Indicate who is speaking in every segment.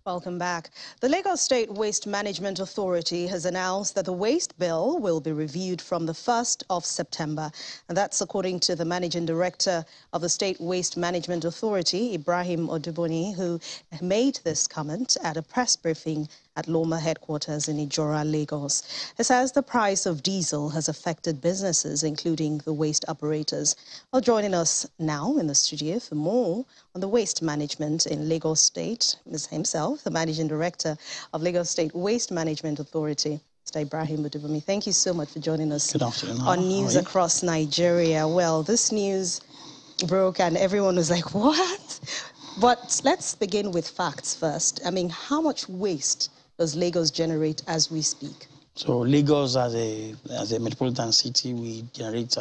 Speaker 1: Welcome back. The Lagos State Waste Management Authority has announced that the waste bill will be reviewed from the 1st of September. And that's according to the Managing Director of the State Waste Management Authority, Ibrahim Oduboni, who made this comment at a press briefing at Loma headquarters in Ijora, Lagos. He says the price of diesel has affected businesses, including the waste operators. Well, joining us now in the studio for more on the waste management in Lagos State is himself, the Managing Director of Lagos State Waste Management Authority, Mr. Ibrahim Oduboni. Thank you so much for joining us on News Across Nigeria. Well, this news broke and everyone was like, what? But let's begin with facts first. I mean, how much waste does Lagos generate as we speak?
Speaker 2: So Lagos, as a metropolitan city, we generate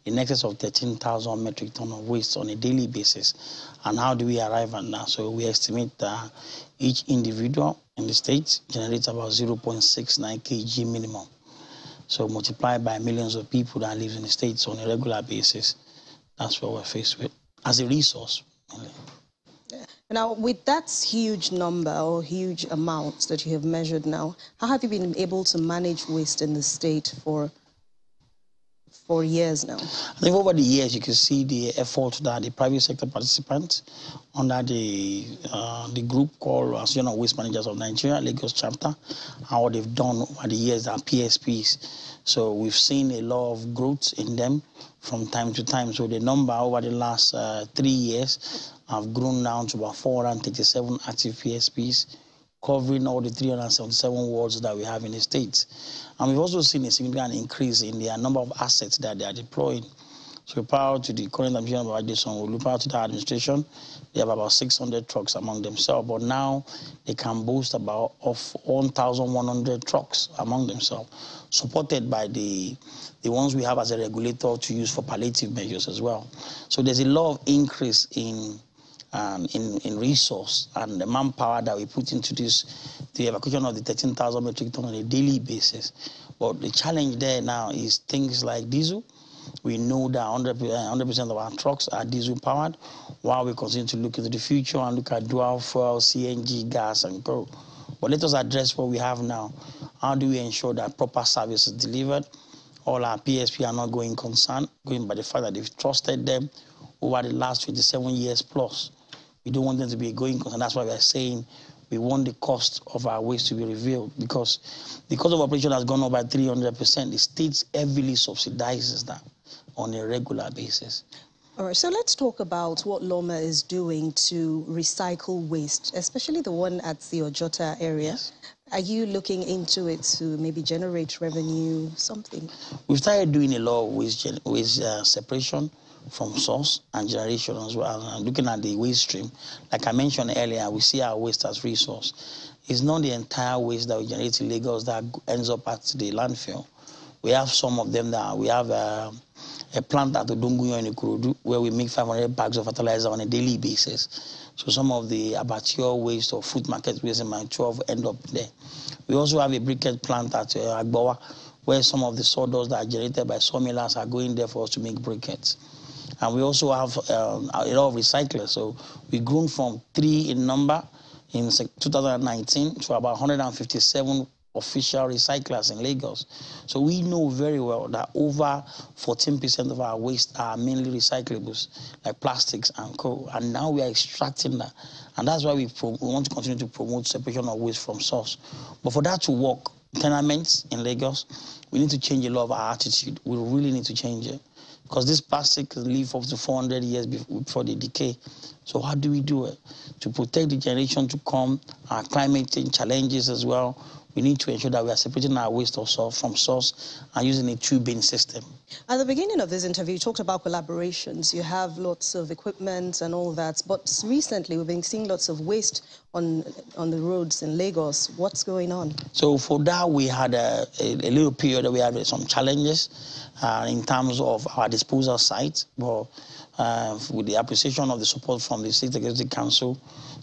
Speaker 2: in excess of 13,000 metric tons of waste on a daily basis. And how do we arrive at that? So we estimate that each individual in the state generates about 0.69 kg minimum. So multiplied by millions of people that live in the states on a regular basis, that's what we're faced with as a resource. Mainly.
Speaker 1: Now, with that huge number or huge amounts that you have measured now, how have you been able to manage waste in the state for years now?
Speaker 2: I think over the years, you can see the effort that the private sector participants under the group called Association of Waste Managers of Nigeria, Lagos Chapter, and what they've done over the years are PSPs. So we've seen a lot of growth in them from time to time. So the number over the last 3 years have grown down to about 437 active PSPs, covering all the 377 wards that we have in the states. And we've also seen a significant increase in the number of assets that they are deploying. So prior to the current administration of Adeson, prior to the administration, they have about 600 trucks among themselves. But now they can boast about 1,100 trucks among themselves, supported by the ones we have as a regulator to use for palliative measures as well. So there's a lot of increase in resource and the manpower that we put into this, the evacuation of the 13,000 metric tons on a daily basis. But the challenge there now is things like diesel. We know that 100% of our trucks are diesel powered, while we continue to look into the future and look at dual fuel, CNG, gas, and coal. But let us address what we have now. How do we ensure that proper service is delivered? All our PSP are not going concern, going by the fact that they've trusted them over the last 27 years plus. We don't want them to be going concern. That's why we're saying we want the cost of our waste to be revealed, because the cost of operation has gone up by 300%. The state heavily subsidizes that on a regular basis.
Speaker 1: All right, so let's talk about what Loma is doing to recycle waste, especially the one at the Ojota area.
Speaker 2: Yes.
Speaker 1: Are you looking into it to maybe generate revenue, something?
Speaker 2: We've started doing a lot of waste separation from source and generation as well. And looking at the waste stream, like I mentioned earlier, we see our waste as resource. It's not the entire waste that we generate in Lagos that ends up at the landfill. We have some of them that we have a plant at Odonguyo in Ikorodu where we make 500 bags of fertilizer on a daily basis. So some of the abattoir waste or fruit market waste in my 12 end up there. We also have a briquette plant at Agbawa where some of the sawdust that are generated by sawmillers are going there for us to make briquettes. And we also have a lot of recyclers. So we've grown from 3 in number in 2019 to about 157 official recyclers in Lagos. So we know very well that over 14% of our waste are mainly recyclables, like plastics and coal. And now we are extracting that. And that's why we want to continue to promote separation of waste from source. But for that to work, tenements in Lagos, we need to change a lot of our attitude. We really need to change it. Because this plastic can live up to 400 years before they decay. So how do we do it? To protect the generation to come, our climate change challenges as well, we need to ensure that we are separating our waste also from source and using a two-bin system.
Speaker 1: At the beginning of this interview, you talked about collaborations. You have lots of equipment and all that. But recently, we've been seeing lots of waste on the roads in Lagos. What's going on? So
Speaker 2: for that, we had a little period that we had some challenges in terms of our disposal sites. But with the appreciation of the support from the State Executive Council,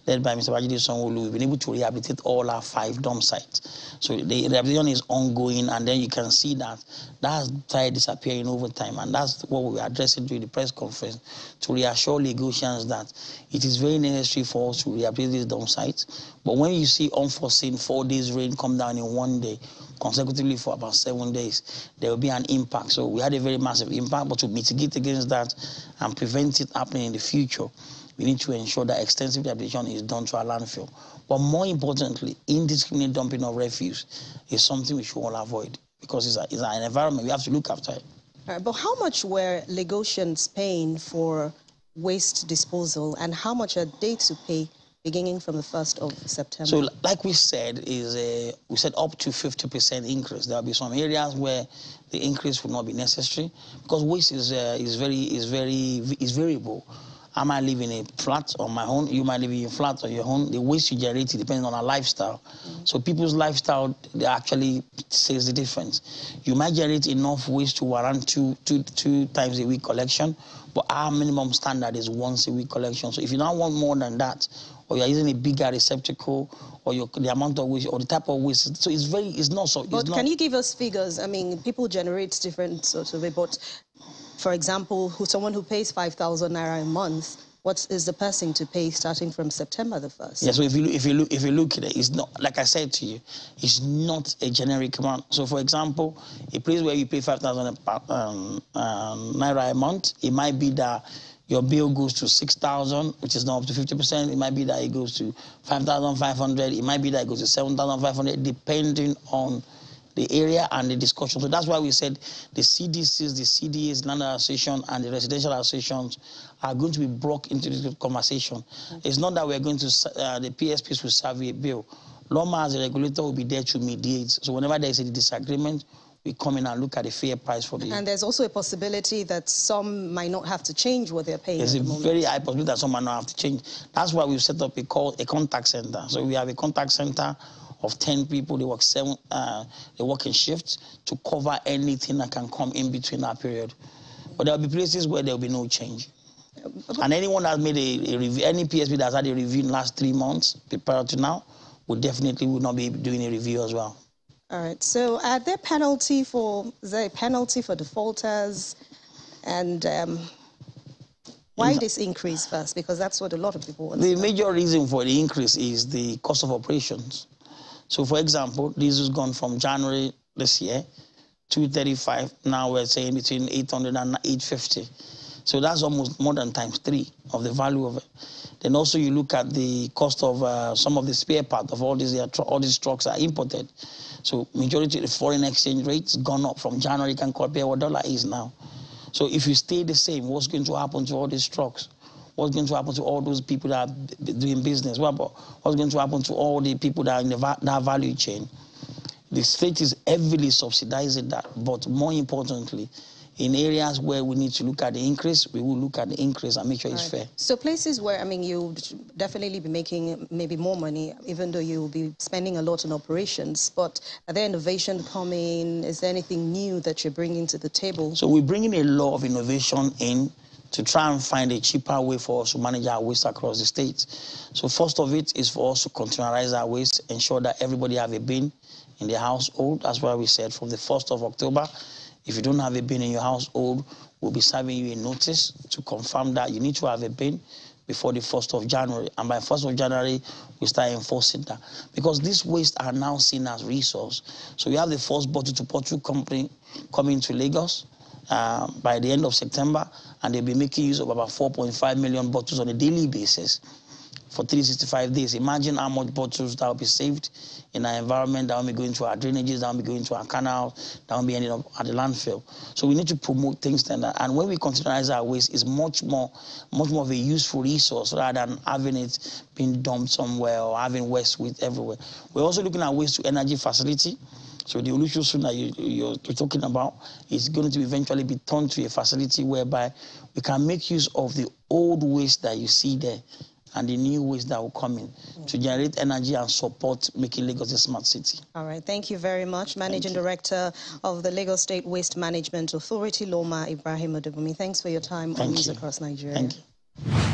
Speaker 2: led by Mr. Babajide Sanwo-Olu, we've been able to rehabilitate all our 5 dump sites. So the rehabilitation is ongoing, and then you can see that that's started disappearing over time, and that's what we are addressing during the press conference, to reassure Lagosians that it is very necessary for us to rehabilitate these dump sites. But when you see unforeseen 4 days rain come down in one day, consecutively for about 7 days, there will be an impact. So we had a very massive impact, but to mitigate against that and prevent it happening in the future, we need to ensure that extensive rehabilitation is done to our landfill. But more importantly, indiscriminate dumping of refuse is something we should all avoid, because it's an environment we have to look after it.
Speaker 1: But how much were Lagosians paying for waste disposal, and how much are they to pay beginning from the 1st of September? So,
Speaker 2: like we said, we said up to 50% increase. There will be some areas where the increase will not be necessary, because waste is variable. I might live in a flat on my own. You might live in a flat on your own. The waste you generate depends on our lifestyle. So people's lifestyle, they actually says the difference. You might generate enough waste to warrant two times a week collection, but our minimum standard is once a week collection. So if you don't want more than that, or you're using a bigger receptacle, or the amount of waste, or the type of waste, so it's not so.
Speaker 1: But can you give us figures? I mean, people generate different sorts of it, but for example, someone who pays 5,000 naira a month, what is the person to pay starting from September the 1st?
Speaker 2: Yeah, so if you look at it, it's not, like I said to you, it's not a generic amount. So for example, a place where you pay 5,000 naira a month, it might be that your bill goes to 6,000, which is now up to 50%. It might be that it goes to 5,500. It might be that it goes to 7,500, depending on the area and the discussion. So that's why we said the CDCs, the CDAs, land association, and the residential associations are going to be brought into this conversation. It's not that we're going to, the PSPs will serve a bill. LOMA as a regulator will be there to mediate. So whenever there is a disagreement, we come in and look at the fair price for the...
Speaker 1: And there's also a possibility that some might not have to change what they're paying.
Speaker 2: There's a very high possibility that some might not have to change. That's why we've set up a contact center. So we have a contact center of 10 people. They work in shifts to cover anything that can come in between that period. But there'll be places where there'll be no change. And anyone that's made a review, any PSP that's had a review in the last 3 months, prior to now, will not be doing a review as well.
Speaker 1: All right. So, is there a penalty for defaulters? And why this increase first? Because that's what a lot of people want to know.
Speaker 2: The major reason for the increase is the cost of operations. So, for example, this has gone from January this year, 235. Now we're saying between 800 and 850. So that's almost more than ×3 of the value of it. Then also you look at the cost of some of the spare part of all these trucks are imported. So majority of the foreign exchange rates gone up from January. You can compare what dollar is now. So if you stay the same, what's going to happen to all these trucks? What's going to happen to all those people that are doing business? What's going to happen to all the people that are in that value chain? The state is heavily subsidizing that, but more importantly, in areas where we need to look at the increase, we will look at the increase and make sure it's fair.
Speaker 1: So places where, I mean, you'll definitely be making maybe more money, even though you'll be spending a lot on operations, but are there innovation coming? Is there anything new that you're bringing to the table?
Speaker 2: So we're bringing a lot of innovation in to try and find a cheaper way for us to manage our waste across the state. So first of it is for us to containerize our waste, ensure that everybody have a bin in their household. That's why we said from the 1st of October, if you don't have a bin in your household, we'll be serving you a notice to confirm that you need to have a bin before the 1st of January. And by 1st of January, we start enforcing that. Because these wastes are now seen as resource. So we have the first bottle-to-bottle company coming to Lagos by the end of September, and they'll be making use of about 4.5 million bottles on a daily basis for 365 days. Imagine how much bottles that will be saved in our environment, that will be going to our drainages, that will be going to our canals, that will be ending up at the landfill. So we need to promote things like that. And when we containerize our waste, it's much more of a useful resource rather than having it being dumped somewhere or having waste with everywhere. We're also looking at waste to energy facility. So the Olusosun that you're talking about is going to eventually be turned to a facility whereby we can make use of the old waste that you see there and the new ways that will come in to generate energy and support making Lagos a smart city.
Speaker 1: All right, thank you very much. Managing Director of the Lagos State Waste Management Authority, Loma Ibrahim Odubumi. Thanks for your time on News Across Nigeria.
Speaker 2: Thank you.